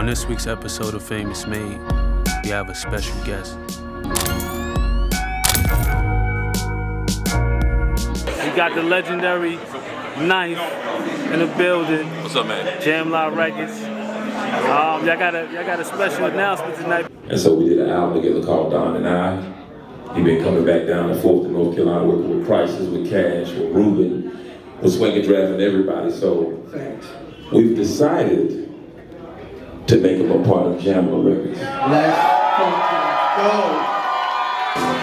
On this week's episode of Famus Made, we have a special guest. We got the legendary Knife in the building. What's up, man? Jamla Records. Y'all got a special announcement tonight. And so we did an album together called Don and I. He been coming back down and forth to North Carolina, working with Crisis, with Cash, with Ruben, with Swinging Draft and everybody. So we've decided to make him a part of Jamla Records. Let's fucking go.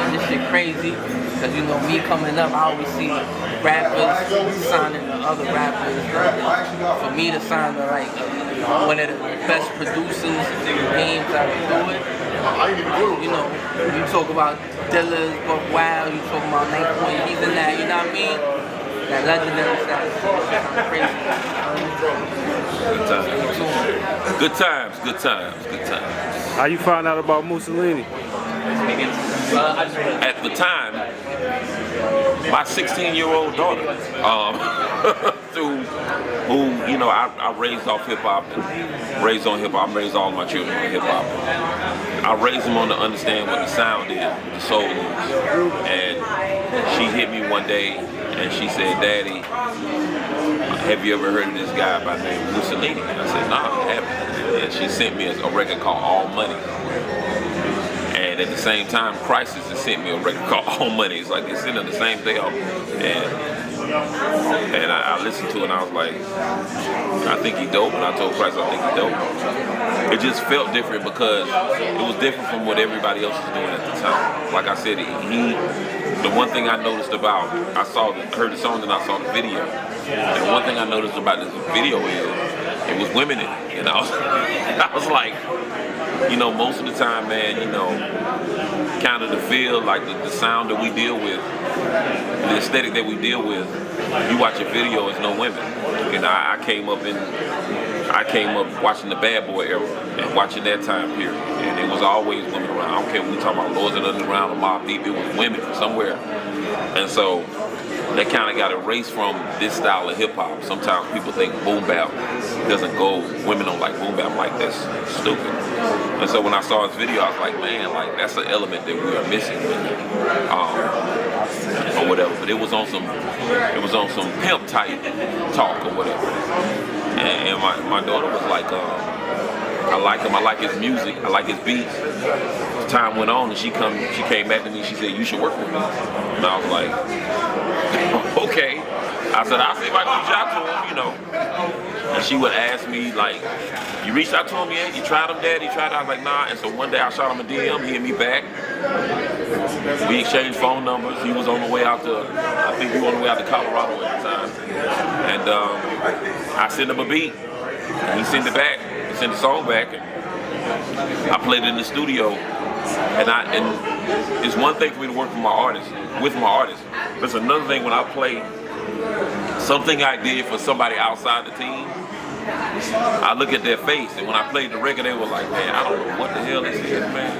This shit crazy, because you know me coming up, I always see rappers signing to other rappers. For me to sign to like one of the best producers in the game that can do it. You know, you talk about Dillas, but wow, you talk about 9’s, he's in that, you know what I mean? That legendary status. Good times, good times, good times. How you found out about Musalini? At the time, my 16-year-old daughter, who, you know, I raised off hip-hop, and raised on hip-hop. I raised all my children on hip-hop. I raised them on to understand what the sound is, what the soul is. And she hit me one day, and she said, "Daddy, have you ever heard of this guy by the name of Musalini?" And I said, "Nah, I haven't." And she sent me a record called All Money. And at the same time, Crisis has sent me a record called All Money. It's like they're sending the same thing out. And I listened to it and I was like, I think he dope. And I told Crisis, I think he dope. It just felt different because it was different from what everybody else was doing at the time. Like I said, the one thing I noticed about, heard the song and I saw the video. And one thing I noticed about this video is, it was women in it. And I was like, you know, most of the time, man, you know, kind of the feel, like the sound that we deal with, the aesthetic that we deal with, you watch a video, it's no women. And I came up watching the Bad Boy era and watching that time period. And it was always women around. I don't care when we talk about Lords of the Underground or Mobb Deep, it was women somewhere. And so that kind of got erased from this style of hip hop. Sometimes people think boom bap doesn't go, women don't like boom bap. I'm like, that's stupid. And so when I saw this video, I was like, man, like that's an element that we are missing, or whatever. But it was on some pimp type talk or whatever. And my daughter was like, I like him, I like his music, I like his beats. As time went on and she came back to me, she said, "You should work with me." And I was like, okay. I said, I'll see if I can reach out to him, you know. And she would ask me, like, "You reached out to him yet? You tried him, Dad?" He tried. I was like, "Nah." And so one day I shot him a DM, he hit me back. We exchanged phone numbers. He was on the way out to, I think he was on the way out to Colorado at the time. And I sent him a beat, and he sent it back. He sent the song back, and I played it in the studio. And it's one thing for me to work with my artist. But it's another thing when I play something I did for somebody outside the team. I look at their face, and when I played the record, they were like, "Man, I don't know what the hell this is, man."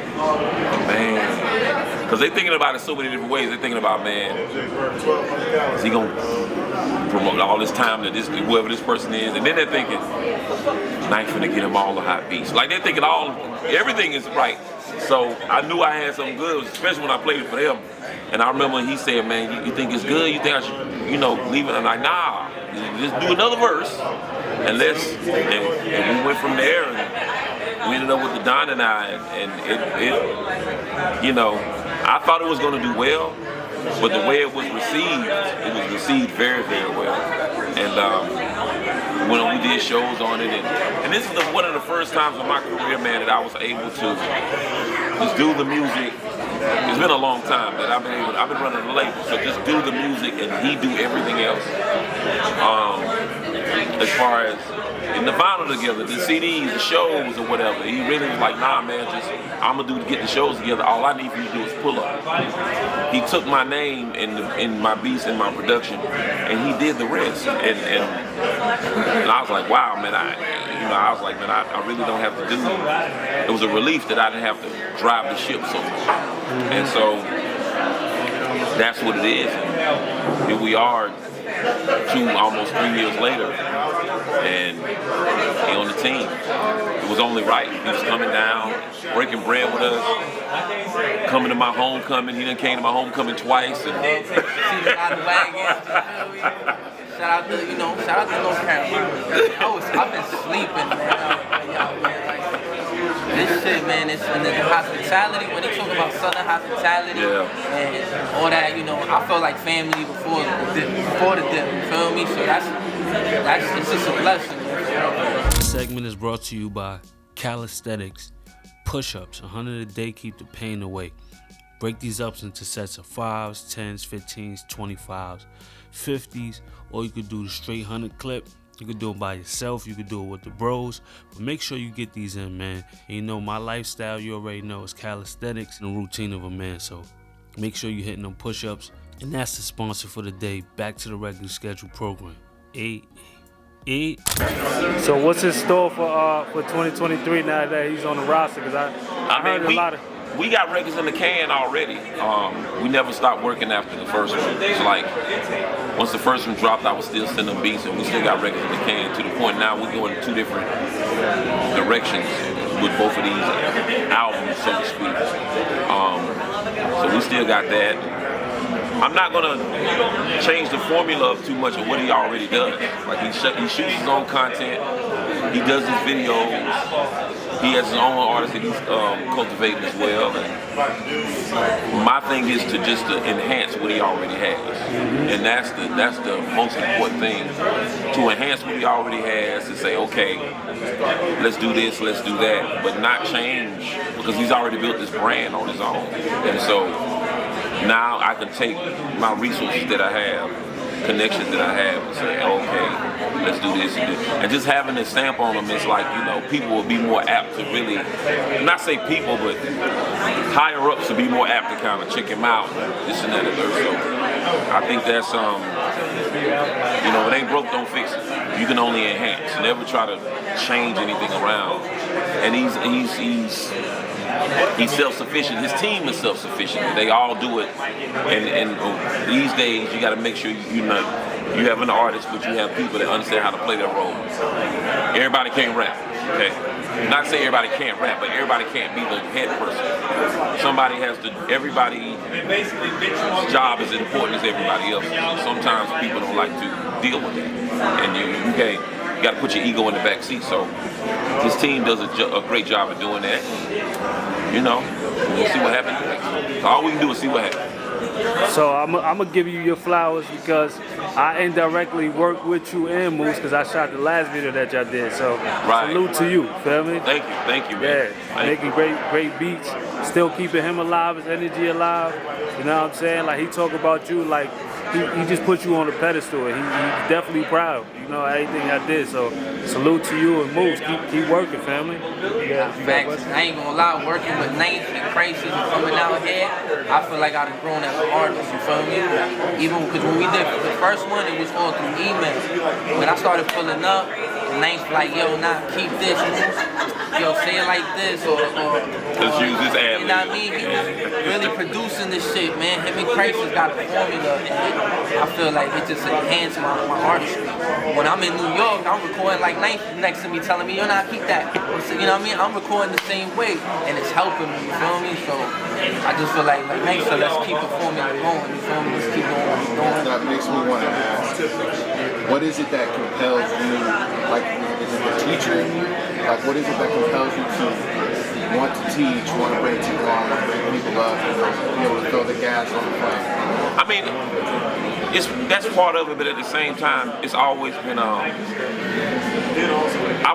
Because they're thinking about it so many different ways. They're thinking about, man, is he gonna promote all this time to this whoever this person is? And then they're thinking, Knife finna get him all the hot beats. Like they're thinking everything is right. So I knew I had something good, especially when I played it for them. And I remember he said, "Man, you think it's good? You think I should, you know, leave it?" I'm like, "Nah, just do another verse." And we went from there, and we ended up with the Don and I, and it you know, I thought it was going to do well, but the way it was received very, very well. And when we did shows on it, and this is one of the first times in my career, man, that I was able to just do the music. It's been a long time that I've been running the label, so just do the music and he do everything else. As far as in the vinyl together, the CDs, the shows or whatever, he really was like, "Nah, man, I'm gonna get the shows together. All I need for you to do is pull up." He took my name in my beats and my production, and he did the rest. And I was like, wow, man, I was like, man, I really don't have to do it. It was a relief that I didn't have to drive the ship so much. And so that's what it is. Here we are, almost 3 years later, and he on the team. It was only right. He was coming down, breaking bread with us, coming to my homecoming. He done came to my homecoming twice. And Shout out to North Carolina. I've been sleeping, man. This shit, man, it's in the hospitality. When they talk about Southern hospitality and all that, I felt like family before the dip. You feel me? So it's just a blessing. This segment is brought to you by Calisthenics. Push-ups, 100 a day, keep the pain away. Break these ups into sets of 5s, 10s, 15s, 25s, 50s, or you could do the straight 100 clip. You could do it by yourself, you could do it with the bros, but make sure you get these in, man. And my lifestyle, you already know, is calisthenics and the routine of a man, so make sure you're hitting them push-ups. And that's the sponsor for the day. Back to the regular scheduled program. So what's in store for 2023 now that he's on the roster? Because I heard a lot of... We got records in the can already. We never stopped working after the first one. It's like, once the first one dropped, I was still sending beats, and we still got records in the can, to the point now we're going in two different directions with both of these albums, so to speak. So we still got that. I'm not gonna change the formula of too much of what he already does. Like he shoots his own content, he does his videos. He has his own artists that he's cultivating as well. And my thing is to enhance what he already has, and that's the most important thing. To enhance what he already has, to say, okay, let's do this, let's do that, but not change, because he's already built this brand on his own. And so now I can take my resources that I have, connections that I have, and say, okay, let's do this and do. And just having a stamp on them is like, people will be more apt to really, not say people, but higher ups to be more apt to kind of check him out, this and that and that. So I think that's, it ain't broke, don't fix it. You can only enhance. Never try to change anything around. And he's self-sufficient. His team is self-sufficient. They all do it. And these days, you got to make sure you have an artist, but you have people that understand how to play their role. Everybody can't rap, okay? Not to say everybody can't rap, but everybody can't be the head person. Everybody's job is important as everybody else's. And sometimes people don't like to deal with that. And you got to put your ego in the back seat. So his team does a great job of doing that. We'll see what happens next. All we can do is see what happens. So I'm gonna give you your flowers because I indirectly worked with you and Moose because I shot the last video that y'all did. So salute to you, feel me? Thank you, man. Yeah, making great beats, still keeping him alive, his energy alive. You know what I'm saying? Like he talk about you like he just put you on a pedestal. He's definitely proud. Everything I did. So salute to you and Moose. Keep working, family. Facts. I ain't gonna lie, working with 90's and Crisis and coming out here, I feel like I've grown as an artist, you feel me? Even because when we did the first one, it was all through email. When I started pulling up, 90's like, yo, keep this, yo, say it like this, or let's use this ad. You know what I mean? He was really producing this shit, man. Him and Crisis got the formula, and I feel like it just enhanced my artistry. When I'm in New York, I'm recording like 90's next to me telling me, yo, keep that. You know what I mean? I'm recording the same way, and it's helping me, you feel me? So I just feel like 90's, so let's keep the formula going, you feel me? Let's keep going. That makes me want to ask, what is it that compels you, like, is it the teacher in you? Like, what is it that compels you to want to teach, want to bring people on, want to bring people up, and be able to throw the gas on the flame? I mean, that's part of it, but at the same time, it's always been, I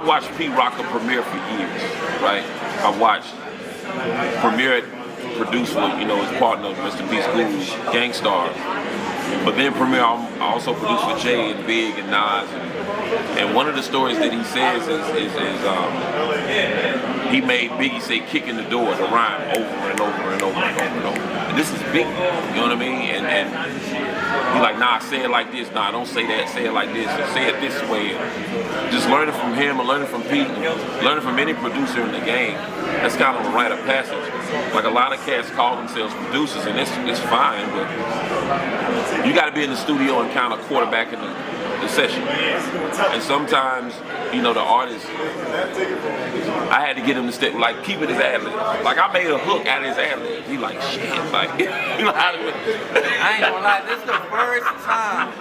watched P. Rocker premiere for years, right? I watched Premier produce with, his partner, Mr. P. School's Gangstar. But then Premier also produced with Jay and Big and Nas. And one of the stories that he says is he made Biggie say kick in the door, the rhyme, over and over and over and over and over. And this is Biggie, you know what I mean? And he like, nah, say it like this. Nah, don't say that, say it like this, or say it this way. And just learning from him and learning from Pete, and learning from any producer in the game, that's kind of a rite of passage. Like a lot of cats call themselves producers, and it's fine, but you got to be in the studio and kind of quarterbacking the session. And sometimes, you know, the artist, I had to get him to step, like, keep it his ad-lib. Like, I made a hook out of his ad-lib. He like, shit, like, you know how to... I ain't gonna lie, this is the first time.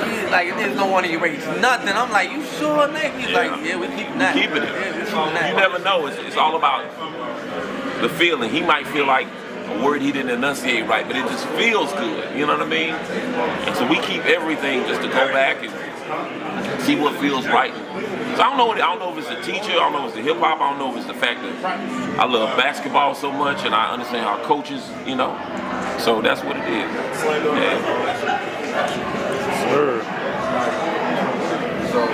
He's like, niggas don't want to erase nothing. I'm like, you sure, nigga? He's like, yeah, we're keeping that. Keeping it. Yeah, we're keeping that. You never know. It's all about the feeling. He might feel like a word he didn't enunciate right, but it just feels good. You know what I mean? And so we keep everything just to go back and see what feels right. So I don't know if it's the teacher, I don't know if it's the hip hop, I don't know if it's the fact that I love basketball so much and I understand how coaches, you know. So that's what it is. Yeah. Sure. So,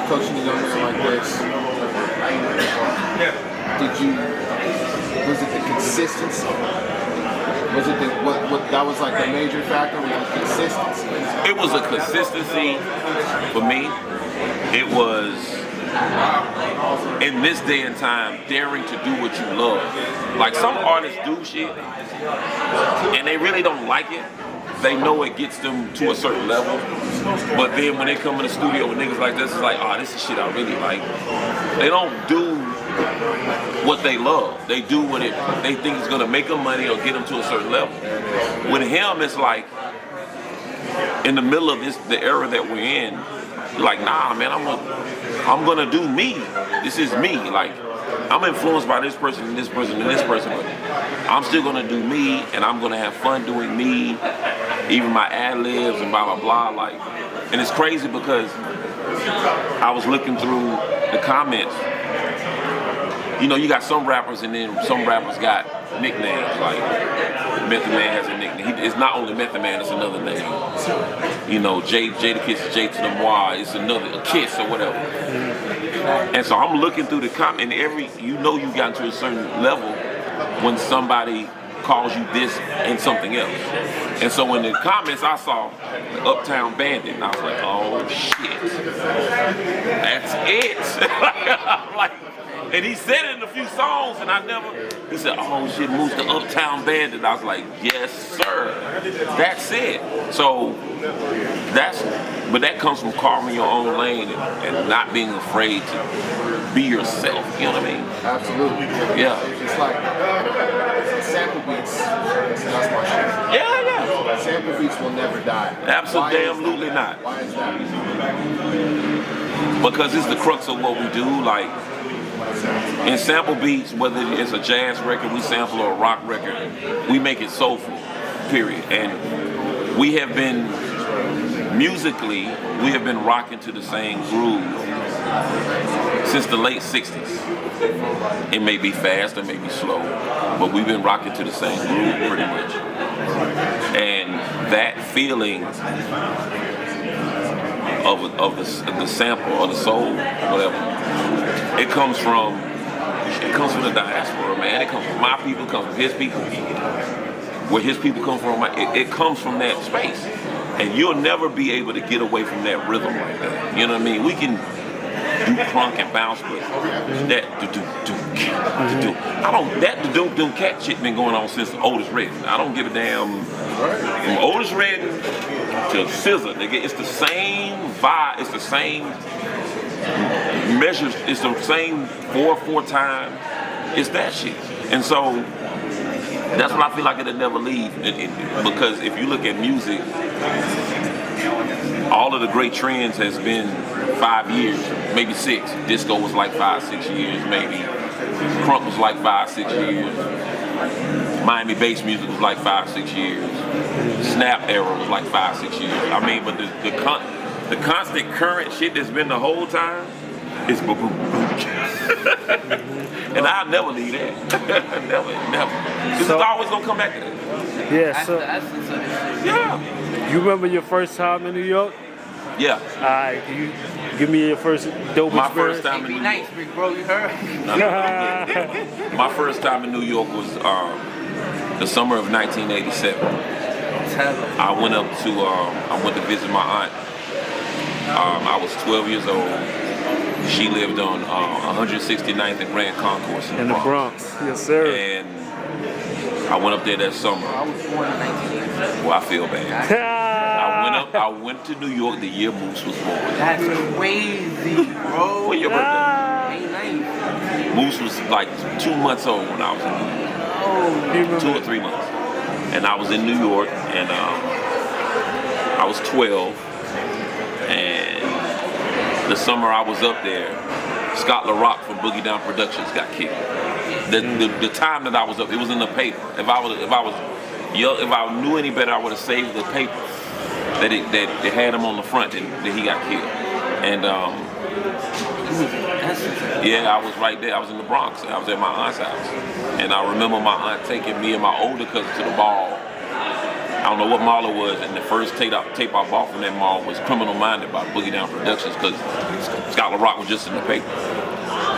coaching a young man like this, was it the consistency? Was it what that was like the major factor? Was the consistency? It was a consistency for me. It was, in this day and time, daring to do what you love. Like, some artists do shit and they really don't like it. They know it gets them to a certain level, but then when they come in the studio with niggas like this, it's like, oh, this is shit I really like. They don't do what they love. They do what they think is gonna make them money or get them to a certain level. With him, it's like, in the middle of the era that we're in, like, nah, man, I'm gonna do me. This is me. Like, I'm influenced by this person and this person and this person, but I'm still gonna do me, and I'm gonna have fun doing me, even my ad-libs and blah, blah, blah. Like, and it's crazy because I was looking through the comments. You know, you got some rappers, and then some rappers got nicknames. Like, Method Man has a nickname. It's not only Method Man, it's another name. You know, Jay the Kiss is Jay to the Moi, it's a Kiss or whatever. And so I'm looking through the comment, and you know you got to a certain level when somebody calls you this and something else. And so in the comments I saw the Uptown Bandit, and I was like, oh shit, that's it. Like, and he said it in a few songs, and he said, oh shit, Moose the Uptown Bandit. I was like, yes sir, that's it. So but that comes from carving your own lane and not being afraid to be yourself, you know what I mean? Absolutely. Yeah. It's like sample beats, that's my shit. Yeah. Sample beats will never die. Absolutely not. Why is that? Because it's the crux of what we do. Like, in sample beats, whether it's a jazz record we sample or a rock record, we make it soulful, period. And we have been, musically, we have been rocking to the same groove since the late 60s. It may be fast, it may be slow, but we've been rocking to the same groove pretty much. And that feeling of the sample or the soul, whatever, it comes from the diaspora, man. It comes from my people, it comes from his people. Where his people come from, it comes from that space. And you'll never be able to get away from that rhythm like that. You know what I mean? We can do crunk and bounce, but that do cat shit been going on since Otis Redding. I don't give a damn. From Otis Redding to SZA, nigga, it's the same vibe, it's the same measures, it's the same 4/4 time. It's that shit. And so that's what I feel like it'll never leave. Because if you look at music, all of the great trends has been 5 years, maybe 6. Disco was like 5-6 years, maybe. Crunk was like 5-6 years. Miami bass music was like 5-6 years. Snap era was like 5-6 years. I mean, but the constant current shit that's been the whole time is boom, boom, boom. And I'll never leave that. never. This is always gonna come back to that. Yeah, so Yeah. you remember your first time in New York? Yeah. Alright, can you give me your first dope My experience? first time in New York. nice, big bro, you heard? My first time in New York was the summer of 1987. I went to visit my aunt. I was 12 years old. She lived on 169th and Grand Concourse In the Bronx, yes sir. And I went up there that summer. I was born in 1987. Well, I feel bad. I went up I went to New York the year Moose was born. That's crazy, bro. When your birthday? May 9th. Moose was like 2 months old when I was in New York. 2 or 3 months. And I was in New York, and I was 12. And the summer I was up there, Scott LaRock from Boogie Down Productions got killed. The time that I was up, it was in the paper. If I knew any better, I would have saved the paper that it had him on the front that he got killed. And yeah, I was right there. I was in the Bronx. I was at my aunt's house, and I remember my aunt taking me and my older cousin to the mall. I don't know what mall it was, and the first tape I bought from that mall was Criminal Minded by Boogie Down Productions, because Scott LaRock was just in the paper.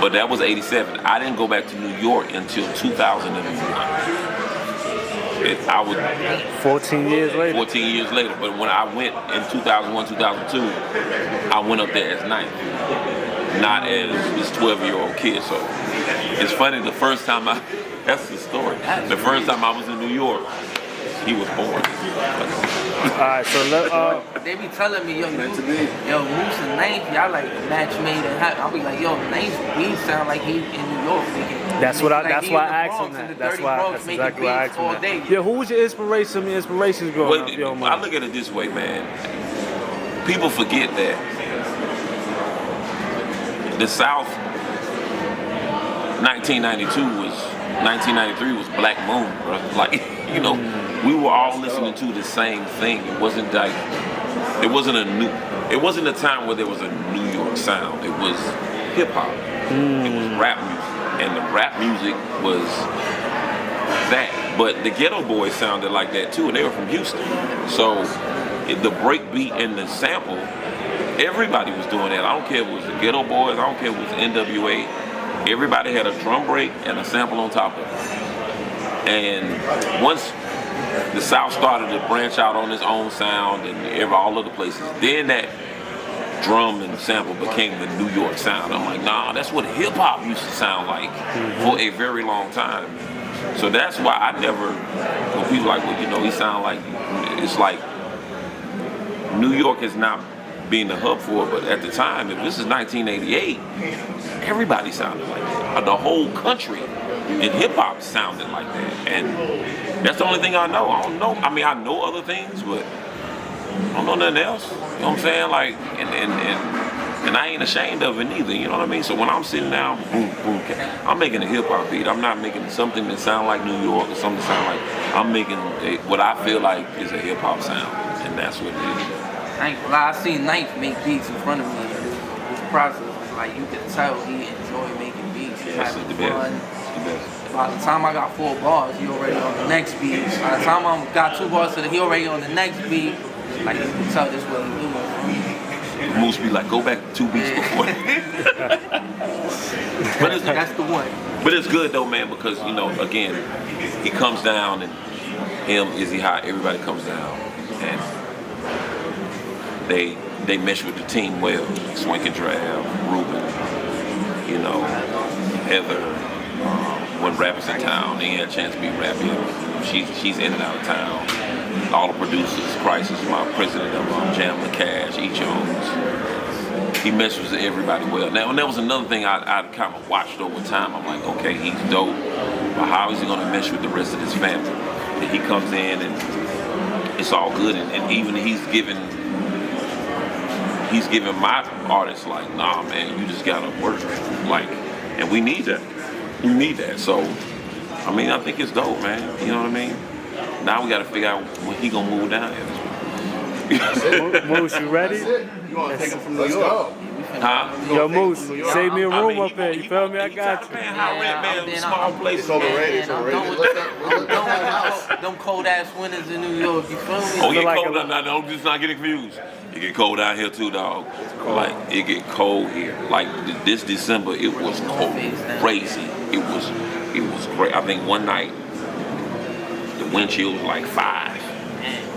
But that was '87. I didn't go back to New York until 2001. I was 14 years later. 14 years later. But when I went in 2001, 2002, I went up there as 9th, not as this 12-year-old kid. So it's funny, the first time that's the story. The first time I was in New York, he was born. Alright, so they be telling me, yo, Moose and 9th, y'all like a match made in heaven. I'll be like, yo, 9th, we sound like he in New York. That's why I asked him that. That's exactly why I asked him that. Yeah, who was your inspirations growing up? Yo, I look at it this way, man. People forget that the South, 1993 was Black Moon, bro. Like, you know, we were all listening to the same thing. It wasn't like, it wasn't a time where there was a New York sound. It was hip hop. It was rap music. And the rap music was that. But the Ghetto Boys sounded like that too, and they were from Houston. So the break beat and the sample, everybody was doing that. I don't care if it was the Ghetto Boys, I don't care if it was NWA. Everybody had a drum break and a sample on top of it. And once the South started to branch out on its own sound and all other places, then that drum and sample became the New York sound. I'm like, nah, that's what hip hop used to sound like for a very long time. So that's why I never, when people like, well, you know, he sound like, it's like New York is not being the hub for it, but at the time, if this is 1988, everybody sounded like that. The whole country in hip hop sounded like that. And that's the only thing I know. I don't know. I mean, I know other things, but I don't know nothing else. You know what I'm saying? Like, and I ain't ashamed of it neither. You know what I mean? So when I'm sitting down, boom, boom, I'm making a hip hop beat. I'm not making something that sound like New York or something that sound like. I'm making what I feel like is a hip hop sound, and that's what it is. I ain't gonna lie, I seen 9th make beats in front of me. This process was like, you could tell he enjoyed making beats. He having fun. By the time I got 4 bars, he already on the next beat. By the time I got 2 bars, he already on the next beat. Like, you can tell this what he doing. Moose be like, go back 2 beats before. But that's the one. But it's good though, man, because, you know, again, he comes down, and him, Izzy Hot, everybody comes down, and they mesh with the team well. Swank and Drab, Ruben, you know, Heather. When Rappers in town, they had a chance to be rapping. She's in and out of town. All the producers, Crisis, my president of Jamla, Cash, E. Jones. He meshes with everybody well. Now, and that was another thing I kind of watched over time. I'm like, okay, he's dope, but how is he going to mesh with the rest of his family? And he comes in and it's all good, and even he's giving my artists like, nah, man, you just gotta work, like, and we need that. We need that. So, I mean, I think it's dope, man. You know what I mean? Now we got to figure out when he gonna move down here. Moose, you ready? You want to take him from New York? Huh? Yo, Moose, save me a room up there. You feel me? I got you. High rent, man, small places. It's overrated. I'm done with them cold ass winters in New York. You feel me? Oh, it get cold down there. Don't just not get confused. It get cold out here too, dog. Like, it get cold here. Like this December, it was cold, crazy. It was great. I think one night the wind chill was like 5.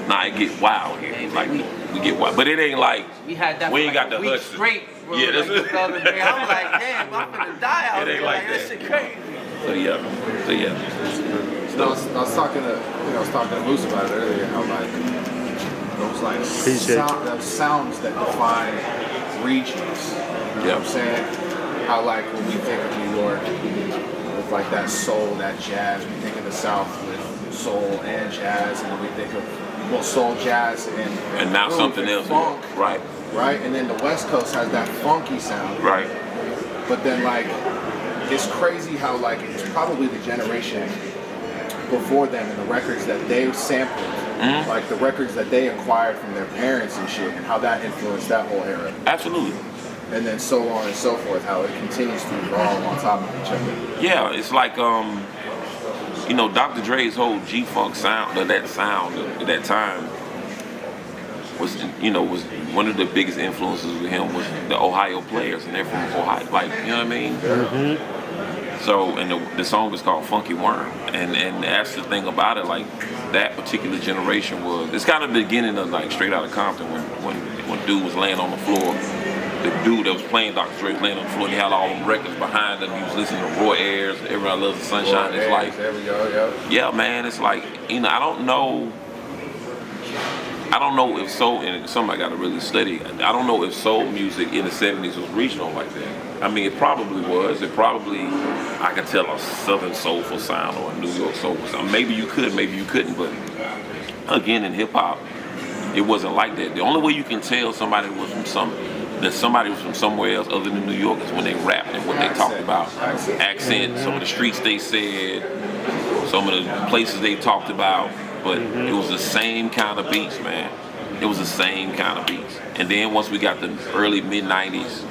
Now it get wild here. Like we get wild, but it ain't like we had that. We ain't got the week Hudson. Straight, bro. Yeah, that's like, the other day, I'm like, damn, I'm finna die out It ain't here. like This that. shit crazy. So yeah. I was talking to Moose about it earlier. How like those like those sounds that define regions. You know what I'm saying? How like when we think of New York with like that soul, that jazz, we think of the South with soul and jazz, and then we think of soul, jazz, and now something else. Funk, right? And then the West Coast has that funky sound, right? But then like it's crazy how like it's probably the generation before them and the records that they sampled, like the records that they acquired from their parents and shit, and how that influenced that whole era. Absolutely. And then so on and so forth, how it continues to evolve on top of each other. Yeah, it's like you know, Dr. Dre's whole G-Funk sound, or that sound at that time was one of the biggest influences with him was the Ohio players, and they're from Ohio, like, you know what I mean? Mm-hmm. So, and the song was called Funky Worm, and that's the thing about it, like, that particular generation was, it's kind of the beginning of, like, Straight Outta Compton, when dude was laying on the floor. The dude that was playing Dr. Dre was laying on the floor, and he had all them records behind him. He was listening to Roy Ayers, Everybody Loves the Sunshine. It's like, there we go, yeah, man, it's like, you know, I don't know if soul, and somebody got to really study, I don't know if soul music in the 70s was regional like that. I mean, it probably was. It probably, I could tell a Southern soulful sound or a New York soulful sound. Maybe you could, maybe you couldn't, but again, in hip hop, it wasn't like that. The only way you can tell somebody was from somewhere else other than New York is when they rapped and what they talked about. Accent, some of the streets they said, some of the places they talked about, but it was the same kind of beats, man. It was the same kind of beats. And then once we got the early mid-90s,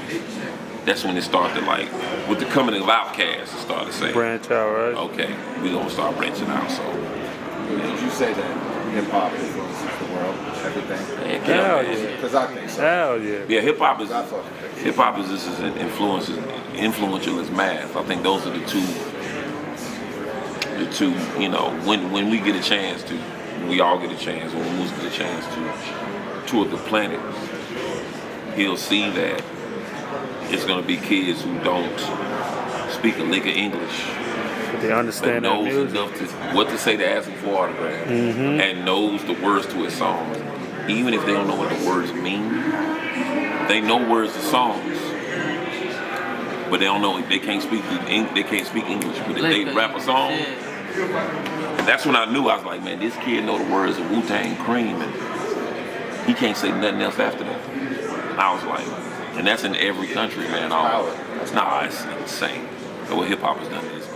that's when it started, like, with the coming of Outkast, it started saying, branch out, right? Okay, we're gonna start branching out. So, Would you say that hip hop influences the world, everything? Hell yeah. Because I think so. Hell yeah. Yeah, hip hop is just as influential as math. I think those are the two, you know, when we get a chance to, we all get a chance, when Moose get a chance to tour the planet, he'll see that it's gonna be kids who don't speak a lick of English, but they understand but that knows music. enough to what to say to ask him for autographs, and knows the words to his songs, even if they don't know what the words mean. They know words to songs, but they don't know. They can't speak English. But if they rap a song, and that's when I knew. I was like, man, this kid know the words of Wu-Tang Cream, and he can't say nothing else after that. And I was like, and that's in every country, man. It's insane. So what hip hop has done is